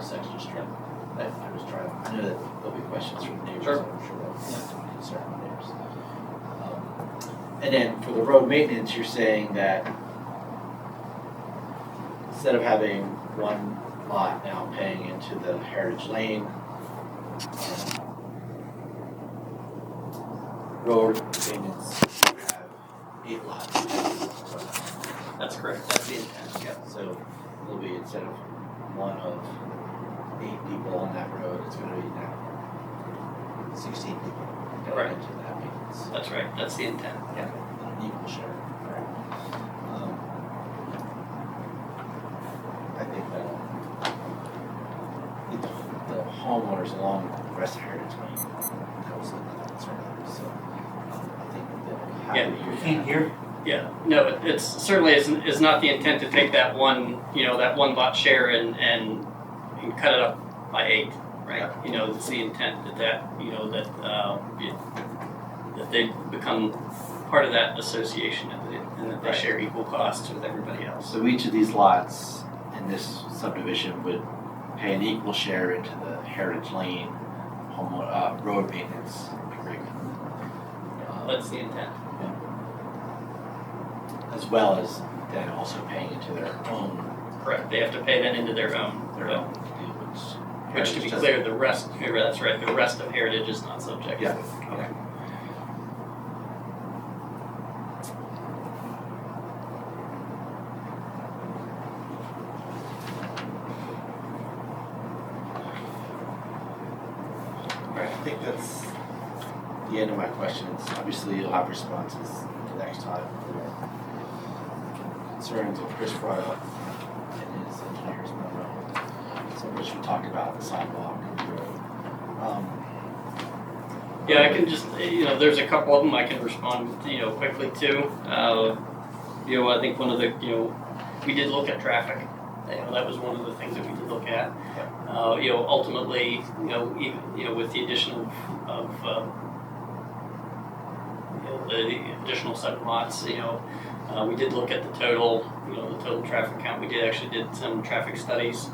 section strip. I know that there'll be questions from neighbors. Sure. I'm sure that's a concern of theirs. And then for the road maintenance, you're saying that instead of having one lot now paying into the Heritage Lane road maintenance, you have 8 lots. That's correct. That's the intent. Yeah, so it'll be, instead of one of 8 people on that road, it's gonna be now 16 people going into that maintenance. That's right. That's the intent. Yeah, an equal share. Right. I think that the homeowners along the rest of Heritage Lane, that was another concern of theirs, so I think they'll be happy to hear that. Here. Yeah, no, it's certainly is not the intent to take that one lot share and cut it up by 8, right? Yeah. It's the intent that they become part of that association and that they Right. share equal costs with everybody else. So each of these lots in this subdivision would pay an equal share into the Heritage Lane road maintenance agreement. That's the intent. As well as then also paying into their own Correct. They have to pay that into their own. deal, Which, to be clear, the rest. That's right. The rest of Heritage is not subject. Yeah. Okay. Alright, I think that's the end of my questions. Obviously, you'll have responses the next time for concerns that Chris brought up in his engineer's memo, some of which we talked about, the sidewalk and the road. Yeah, I can just, there's a couple of them I can respond, quickly to. I think one of the, we did look at traffic. That was one of the things that we did look at. Ultimately, with the addition of the additional 7 lots, we did look at the total, the total traffic count. We actually did some traffic studies.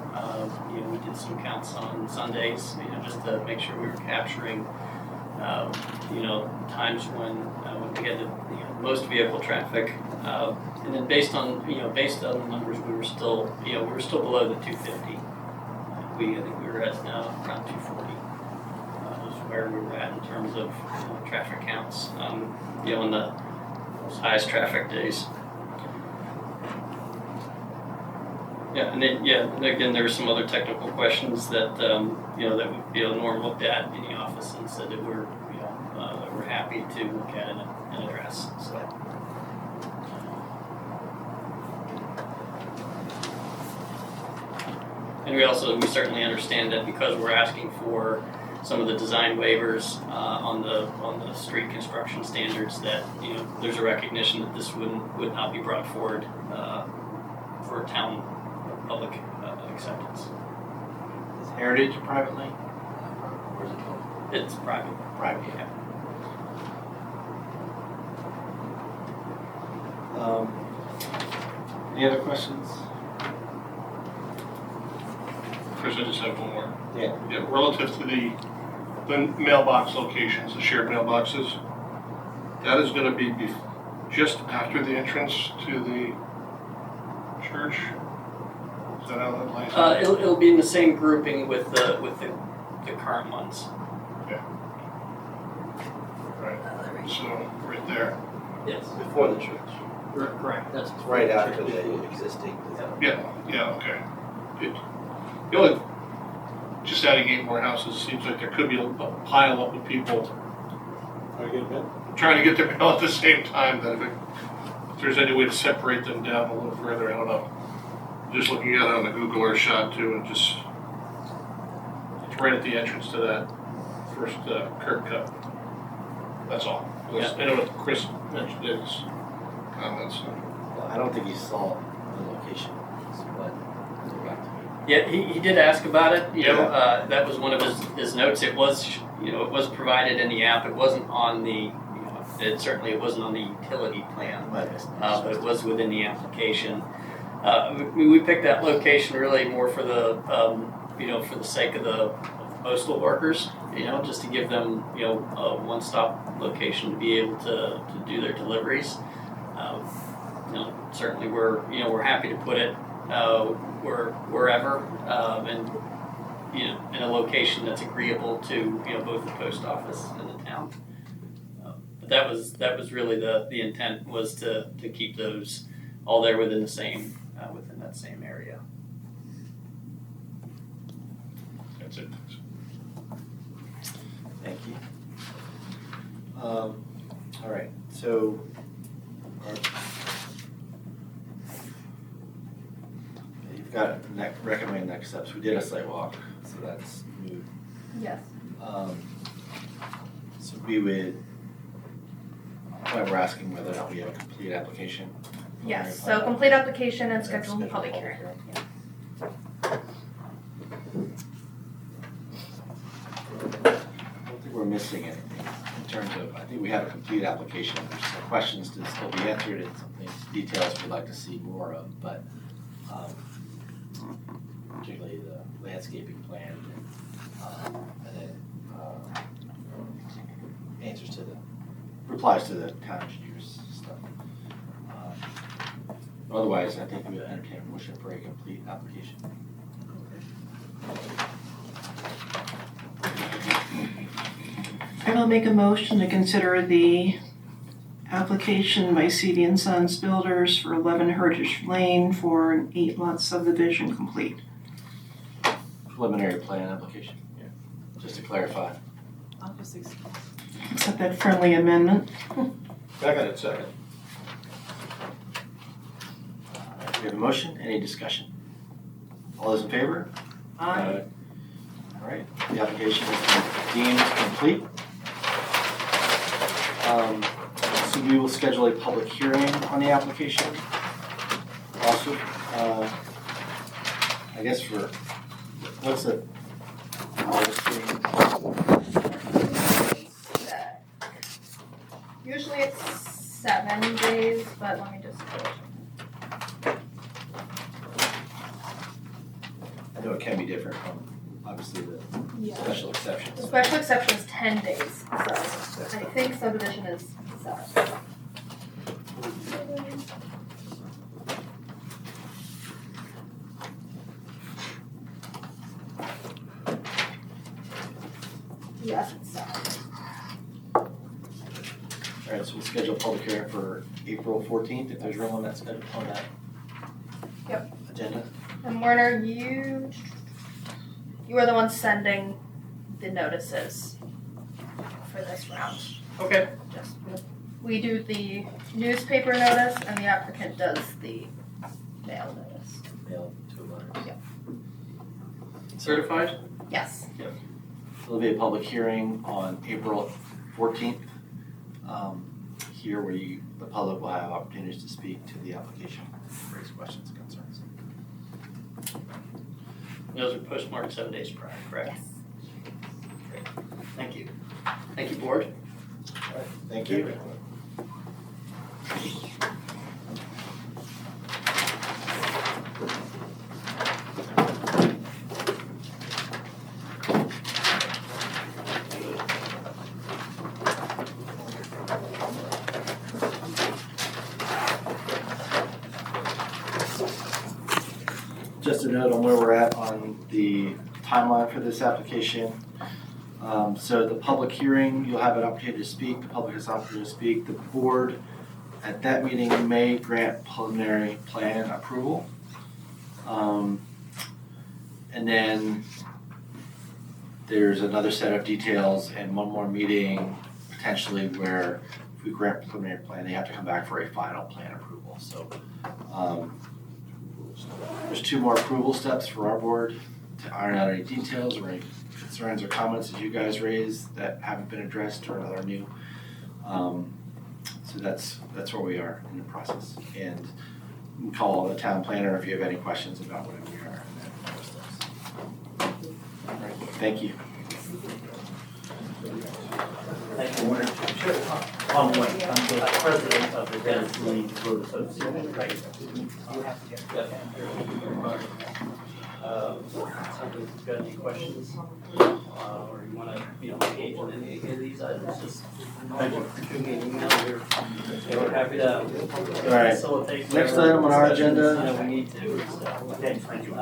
We did some counts on Sundays, just to make sure we were capturing, times when we had the most vehicle traffic. And then based on the numbers, we were still below the 250. I think we were at around 240. Was where we were at in terms of traffic counts. On the highest traffic days. Yeah, and then and again, there were some other technical questions that that Norm looked at in the office and said that we're happy to look at and address. So. And we certainly understand that because we're asking for some of the design waivers on the street construction standards, that there's a recognition that this would not be brought forward for town public acceptance. Is Heritage a private lane? Or is it public? It's private. Private, Yeah. Any other questions? Chris, I just have one more. Yeah. Yeah, relative to the mailbox locations, the shared mailboxes, that is gonna be just after the entrance to the church? Is that how that lays out? It'll be in the same grouping with the current ones. Right, so, right there. Yes. Before the church. Correct. That's It's right after the existing design. Yeah, okay. The only, just adding 8 more houses, seems like there could be a pile up of people trying to get their mail at the same time, that if there's any way to separate them down a little further, I don't know. Just looking at it on the Google Earth shot too, and it's right at the entrance to that first curb cut. That's all. I know what Chris mentioned in his comments. Well, I don't think he saw the location, but Yeah, he did ask about it. That was one of his notes. It was provided in the app. It wasn't on the it wasn't on the utility plan, but it was within the application. We picked that location really more for the for the sake of the postal workers. Just to give them a one-stop location to be able to do their deliveries. Certainly we're happy to put it wherever and in a location that's agreeable to both the post office and the town. But that was really the intent, was to keep those all there within that same area. That's it. thank you. All right, so you've got recommend next steps. We did a site walk, so that's moved. Yes. So we would, we're asking whether or not we have a complete application. Yes, so complete application and schedule a public hearing. I don't think we're missing anything in terms of, I think we have a complete application. There's some questions to still be answered and some things, details we'd like to see more of, but particularly the landscaping plan and then answers to replies to the town engineer's stuff. Otherwise, I think we would entertain a motion for a complete application. I will make a motion to consider the application by CD and Sons Builders for 11 Heritage Lane for an 8-lot subdivision complete. Preliminary plan application, yeah, just to clarify. I'll just accept that friendly amendment. Second. We have a motion, any discussion? All those in favor? Aye. All right, the application has been deemed complete. So we will schedule a public hearing on the application. Also, I guess for, what's the August hearing? usually it's 7 days, but let me just double check. I know it can be different from, obviously, the special The exceptions. special exception is 10 days, so I think subdivision is 7. Yes, it's 7. All right, so we'll schedule a public hearing for April 14th, if there's room on that schedule, on that. Yep. Agenda. And Werner, you are the one sending the notices for this round. Okay. Just we do the newspaper notice, and the applicant does the mail notice. Mail to letters. Yep. Certified? Yes. There'll be a public hearing on April 14th, here where the public will have opportunities to speak to the application, raise questions and concerns. Those are postmarked 7 days prior, correct? Yes. Great. Thank you. Thank you, board. All right, thank you. Just a note on where we're at on the timeline for this application. So the public hearing, you'll have an opportunity to speak, the public has an opportunity to speak. The board at that meeting may grant preliminary plan approval. And then there's another set of details and one more meeting potentially where if we grant preliminary plan, they have to come back for a final plan approval. So there's 2 more approval steps for our board to iron out any details or any concerns or comments that you guys raised that haven't been addressed or that are new. So that's where we are in the process. And you can call the town planner if you have any questions about whatever we are and then those steps. All right, thank you. Thank you, Warner. Tom White, I'm the president of the Dennis Lane Road Association. Somebody got any questions? Or you wanna, engage in any of these items, just shoot me an email, we're happy to facilitate. Next item on our agenda we need to, so. Thank you.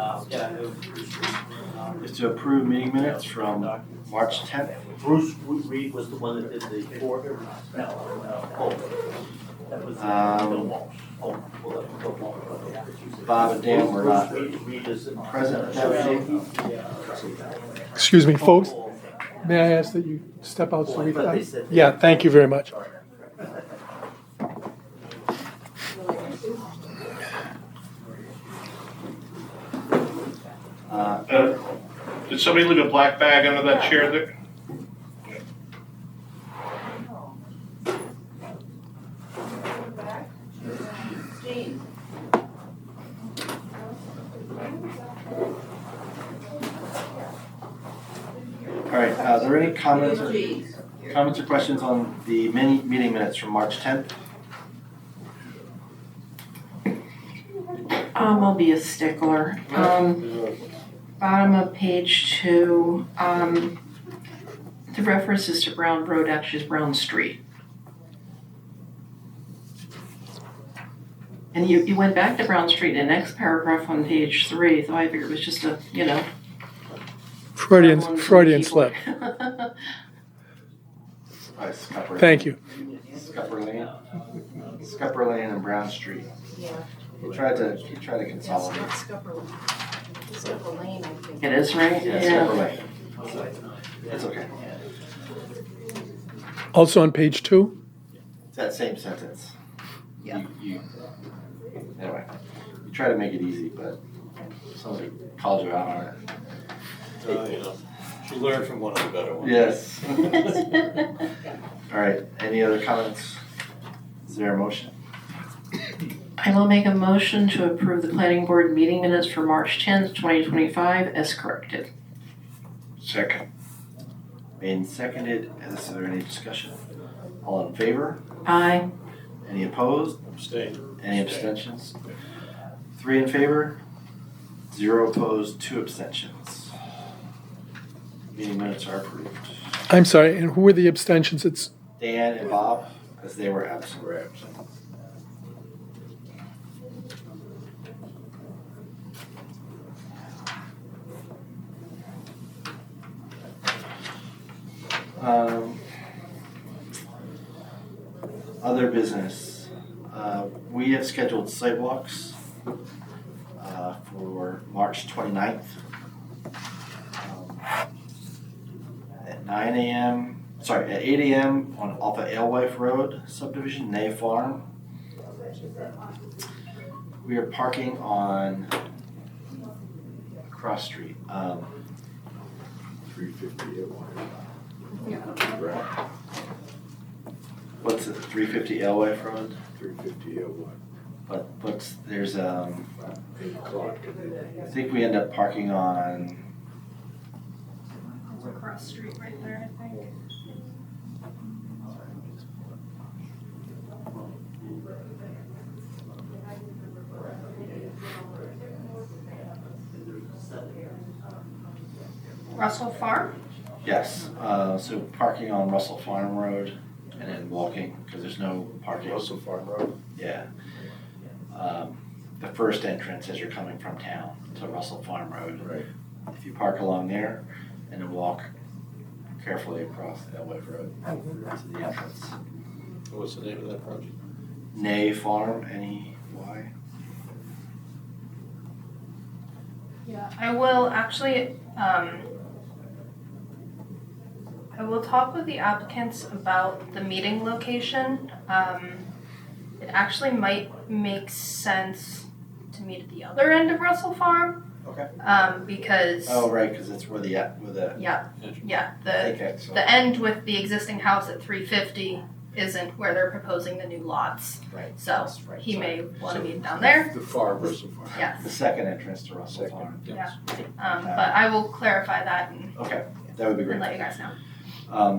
is to approve meeting minutes from March 10th. Bruce Reed was the one that did the fourth, that was Bill Walsh. Bob and Dan were not Reed is present at that meeting. Excuse me, folks. May I ask that you step out so we can? Yeah, thank you very much. Did somebody leave a black bag under that chair there? All right, are there any comments or questions on the meeting minutes from March 10th? I'll be a stickler. Bottom of page 2, the references to Brown Road actually is Brown Street. And you went back to Brown Street in the next paragraph on page 3, so I figured it was just a, Freudian slip. Thank you. Scupper Lane and Brown Street. Yeah. He tried to consolidate. Scupper Lane, I think. It is, right? Yeah, Scupper Lane. It's okay. Also on page 2? It's that same sentence. Yeah. Anyway, you try to make it easy, but somebody called you out on it. She learned from one of the better ones. Yes. All right, any other comments? Is there a motion? I will make a motion to approve the planning board meeting minutes for March 10th, 2025 as corrected. Second. Made and seconded. Is there any discussion? All in favor? Aye. Any opposed? Abstain. Any abstentions? 3 in favor, 0 opposed, 2 abstentions. Meeting minutes are approved. I'm sorry, and who were the abstentions? It's, Dan and Bob, as they were absent. Other business. We have scheduled sidewalks for March 29th at 9 a.m. Sorry, at 8 a.m. off of Alewife Road subdivision, Nay Farm. We are parking on Cross Street. 350 at one. What's it, 350 Alewife Road? 350 at one. But there's 8 o'clock. I think we end up parking on It's across the street right there, I think. Russell Farm? yes. So parking on Russell Farm Road and then walking because there's no parking. Russell Farm Road. Yeah. The first entrance as you're coming from town to Russell Farm Road. Right. If you park along there and then walk carefully across Alewife Road to the entrance. What's the name of that project? Nay Farm, N-E-Y. Yeah, I will actually, I will talk with the applicants about the meeting location. It actually might make sense to meet at the other end of Russell Farm. Okay. Because. Oh, right, because it's where the Yeah, the okay, so. the end with the existing house at 350 isn't where they're proposing the new lots. Right. So that's right, he sorry. may want to meet down there. The far Russell Farm. Yes. The second entrance to Russell Farm. Yeah. But I will clarify that and Okay, that would be great. let you guys know.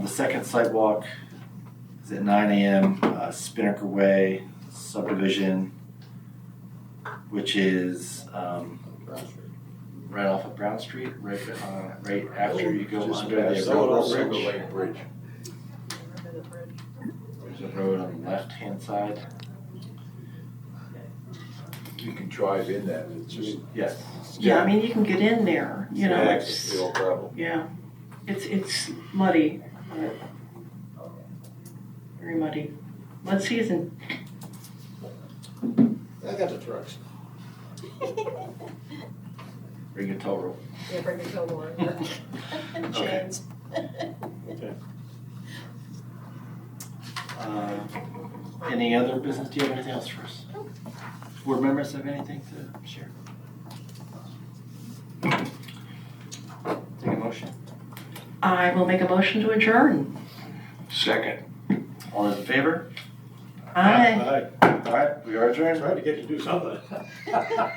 The second sidewalk is at 9 a.m. Spinnaker Way subdivision, which is right off of Brown Street, right after you go Just under past the the railroad Silver bridge. Lake Bridge. There's a road on the left-hand side. You can drive in that, it's just. Yes. Yeah, I mean, you can get in there, you know, Yeah, it's, the old gravel. yeah, it's muddy. Very muddy. Mud season. I got the trucks. Bring a tow rope. Yeah, bring it over. Okay. Chains. Any other business? Do you have anything else for us? Board members have anything to share? Take a motion. I will make a motion to adjourn. Second. All those in favor? Aye. All right, we are adjourned. Trying to get you to do something.